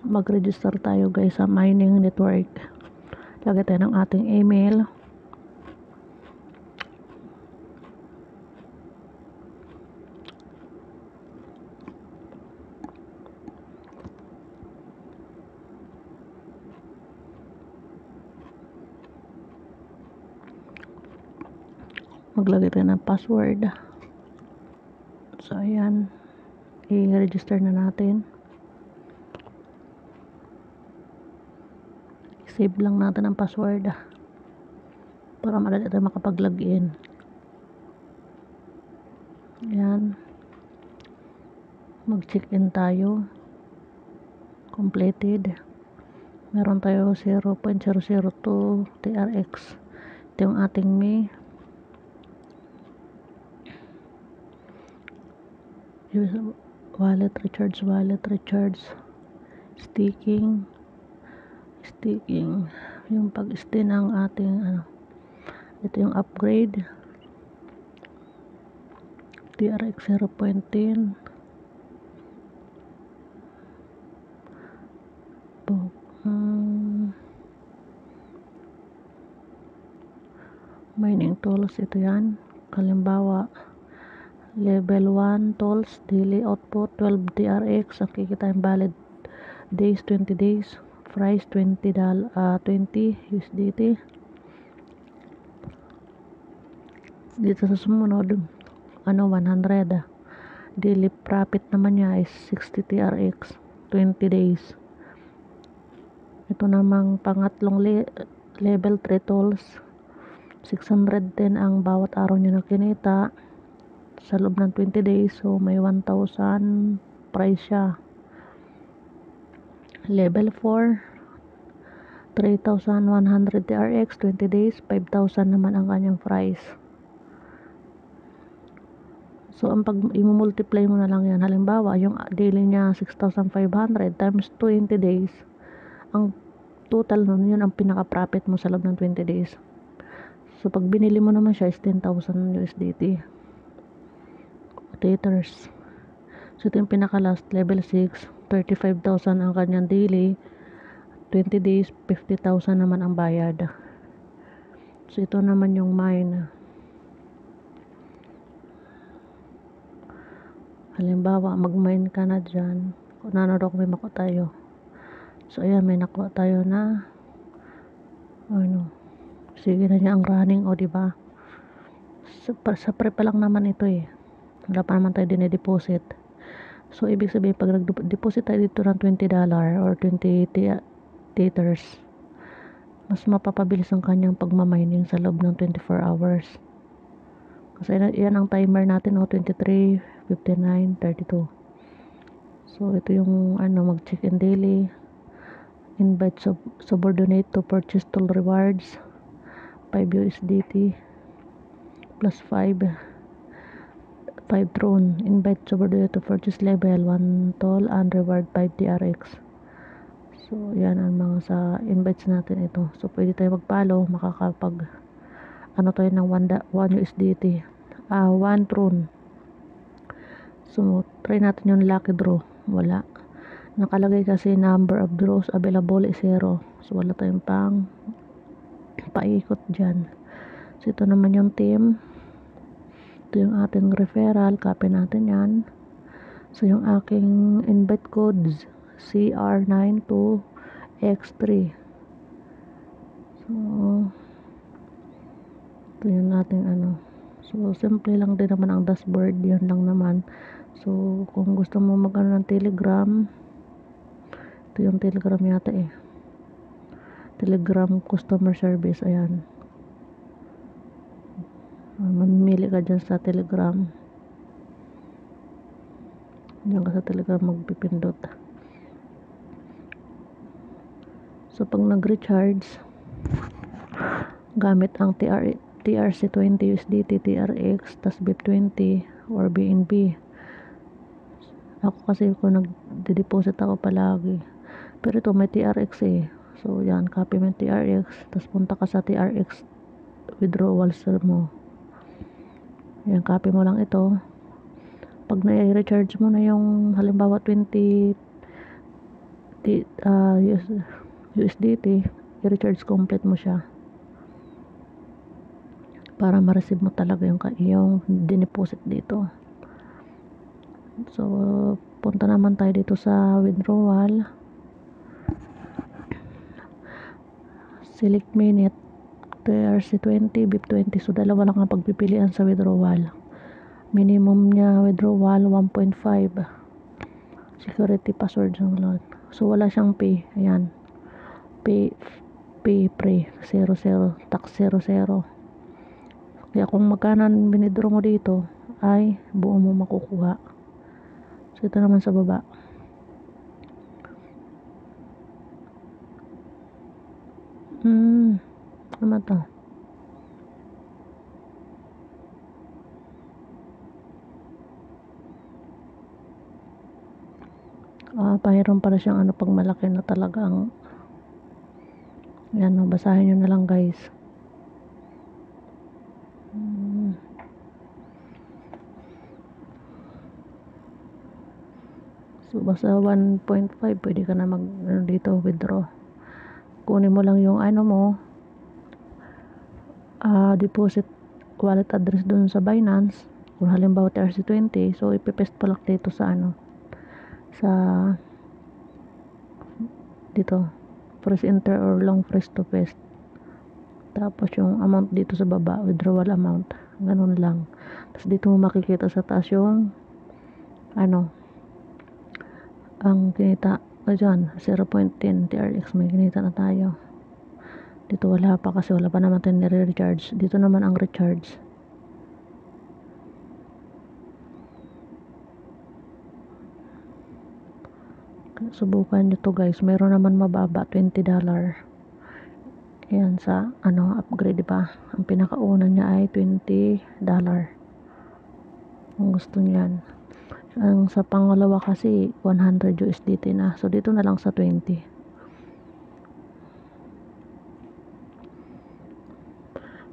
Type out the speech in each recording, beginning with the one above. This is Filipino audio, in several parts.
mag-register tayo guys sa mining network. Lagay tayo ng ating email. Maglagay tayo ng password. So ayan, i-register na natin. Save lang natin ang password para madali tayo makapag-login. Ayan, mag-check-in tayo. Completed. Meron tayo 0.002 TRX. Ito yung ating May. Wallet recharge, staking, yung pag-stay ng ating ito yung upgrade, TRX 0.10, mining tools, ito yan. Halimbawa, level 1 tools, daily output 12 TRX, ang kikita yung valid days 20 days, price $20 USDT. Dito sa sumunod 100, daily profit naman niya is 60 TRX 20 days. Ito namang pangatlong level 3 tools, 610 ang bawat araw niya na kinita sa loob ng 20 days, so may 1,000 price siya. Level 4, 3,100 TRX 20 days, 5,000 naman ang kanyang price. So ang pag i-multiply mo na lang yan, halimbawa yung daily niya 6,500 times 20 days, ang total nun, yun ang pinaka-profit mo sa loob ng 20 days. So pag binili mo naman siya is 10,000 USDT. Taters. So ito yung pinaka-last, level 6, 35,000 ang kanyang daily, 20 days, 50,000 naman ang bayad. So ito naman yung mine. Halimbawa, mag-mine ka na dyan. Kung nanodok may makuha tayo. So ayan, may nakuha tayo na sige na niya ang running, o diba? Sa pre pa lang naman ito eh. Wala pa naman tayo dine-deposit. So ibig sabihin, pag nag-deposit tayo dito ng $20 or 20 Teters, mas mapapabilis ang kanyang pagmamining sa loob ng 24 hours. Kasi yan ang timer natin, 23, 59, 32. So ito yung mag-check-in daily, invite subordinate to purchase tool rewards 5 USDT plus 5 tron, invite subordinate to purchase level 1 toll and reward 5 TRX. So yan ang mga sa invites natin ito. So pwede tayo mag-follow, makakapag tayo ng 1 USDT, 1 tron. So try natin yung lucky draw. Wala, nakalagay kasi number of draws available is 0. So wala tayong pang paikot dyan. So ito naman yung team. Ito yung ating referral, copy natin yan. So yung aking invite codes CR92X3. So ito yung ating So simple lang din naman ang dashboard, yun lang naman. So kung gusto mo ng Telegram, ito yung Telegram yata eh, Telegram customer service. Ayan, mamimili ka dyan sa Telegram. Diyan ka sa Telegram magpipindot. So pag nag-recharge gamit ang TRC20 USDT TRX tas BIP20 or BNB, ako kasi kung nag-deposit ako palagi, pero ito may TRX eh. So yan, copy mo yung TRX tas punta ka sa TRX withdrawals mo. Yan, copy mo lang ito. Pag na-recharge mo na yung halimbawa 20 USDT, i-recharge complete mo siya para ma-receive mo talaga yung dineposit dito. So punta naman tayo dito sa withdrawal, select minute, TRC20, BIP20. So dalawa lang ang pagpipilian sa withdrawal. Minimum niya withdrawal 1.5, security password. So wala siyang pay. Ayan, pay pre 00, tax 00. Kaya kung magkano binidro mo dito ay buo mo makukuha. So ito naman sa baba, ano to, pahiram pala siyang ano pag malaki na talaga ang yan. Basahin nyo na lang guys. So basta 1.5 pwede ka na mag dito withdraw. Kunin mo lang yung ano mo, deposit wallet address dun sa Binance. Kung halimbawa TRC20, so ipipaste pa lang dito sa ano, sa dito, press enter or long press to paste. Tapos yung amount dito sa baba, withdrawal amount, ganun lang. Tapos dito mo makikita sa taas yung ano, ang kinita dyan, 0.10 TRX, may kinita na tayo. Dito wala pa kasi wala pa naman tayo nire-recharge. Dito naman ang recharge. Subukan nyo to guys. Meron naman mababa, $20. Ayan sa ano, upgrade pa. Ang pinakauna niya ay $20. Kung gusto niyan. Ang sa pangalawa kasi 100 USDT na. So dito na lang sa 20.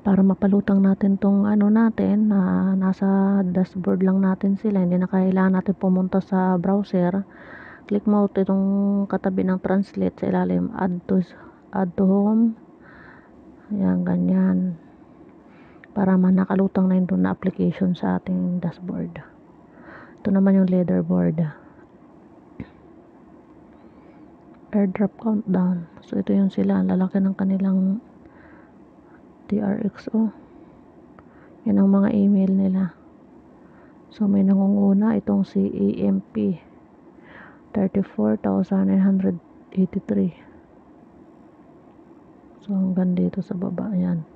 Para mapalutang natin tong ano natin, na nasa dashboard lang natin sila, hindi na kailangan natin pumunta sa browser. Click mo itong katabi ng translate sa ilalim, add to home. Ayan, ganyan, para nakalutang na yun doon na application sa ating dashboard. Ito naman yung leaderboard, airdrop countdown. So ito yung sila, ang lalaki ng kanilang TRXO. Yan ang mga email nila. So may nangunguna itong si EMP, 34,983. So hanggang dito sa baba, yan.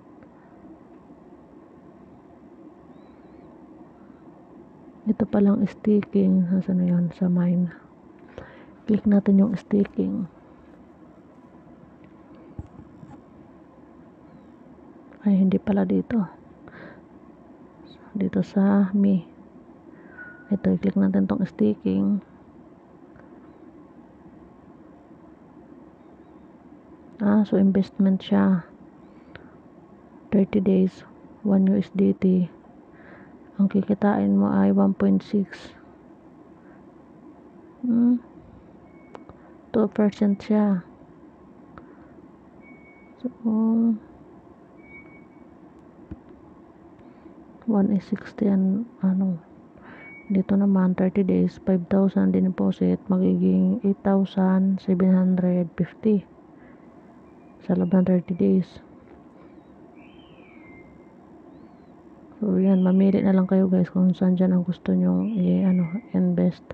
Ito palang staking, saan na yan, sa mine. Click natin yung staking. Ay, hindi pala dito. Dito sa me. Ito, i-click natin tong staking. So investment siya. 30 days, 1 USDT. Ang kikitain mo ay 1.6. 2% siya. So 1 is 60 yan, ano. Dito naman 30 days, 5,000 din deposit, magiging 8,750 sa loob ng 30 days. So yan, mamili na lang kayo guys kung saan dyan ang gusto nyong invest.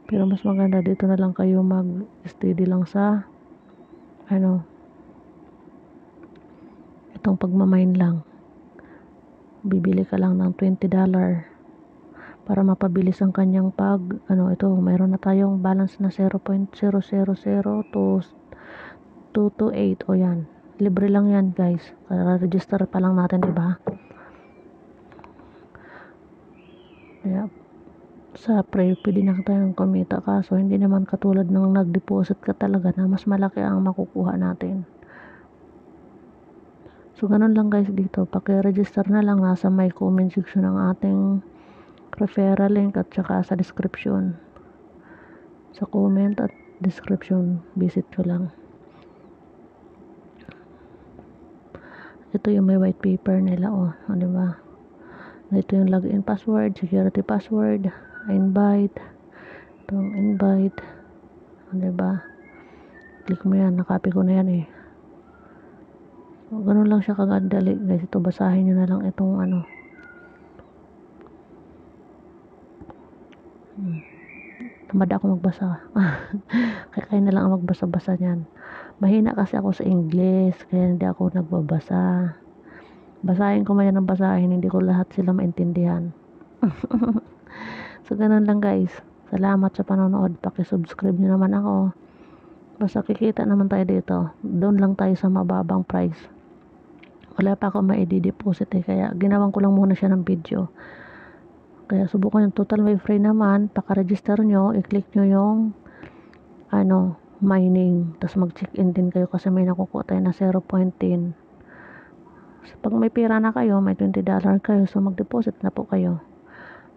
Pero mas maganda dito na lang kayo mag-steady lang sa itong pagmamine lang. Bibili ka lang ng $20 para mapabilis ang kanyang ito, mayroon na tayong balance na 0.000 to 228. O yan, libre lang yan guys, register pa lang natin, diba? Kaya sa pre pwede na tayong kumita, kaso hindi naman katulad ng nag-deposit ka talaga na mas malaki ang makukuha natin. So ganun lang guys dito, paki-register na lang, nasa may comment section ng ating referral link at saka sa description. sa comment at description, visit ko lang. Ito yung may white paper nila, oh, di ba? Ito yung login password, security password, invite, itong invite, di ba? Click mo yan, nakopy ko na yan eh. So, ganun lang siya kagadali guys. Ito, basahin nyo na lang itong ano. Tamad ako magbasa. Kaya kayo na lang ang magbasa-basa niyan. Mahina kasi ako sa English, kaya hindi ako nagbabasa. Basahin ko man yan ng basahin, hindi ko lahat sila maintindihan. So, ganun lang guys. Salamat sa panonood. Paki-subscribe nyo naman ako. Basta kikita naman tayo dito. Doon lang tayo sa mababang price. Wala pa ako ma-deposit eh. Kaya ginawan ko lang muna siya ng video. Kaya subukan yung total may free naman. Paka-register nyo. I-click nyo yung mining. Tapos mag-check-in din kayo kasi may nakukuha tayo na 0.10. So, pag may pera na kayo, may $20 kayo. So mag-deposit na po kayo.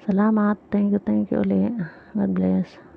Salamat. Thank you uli. God bless.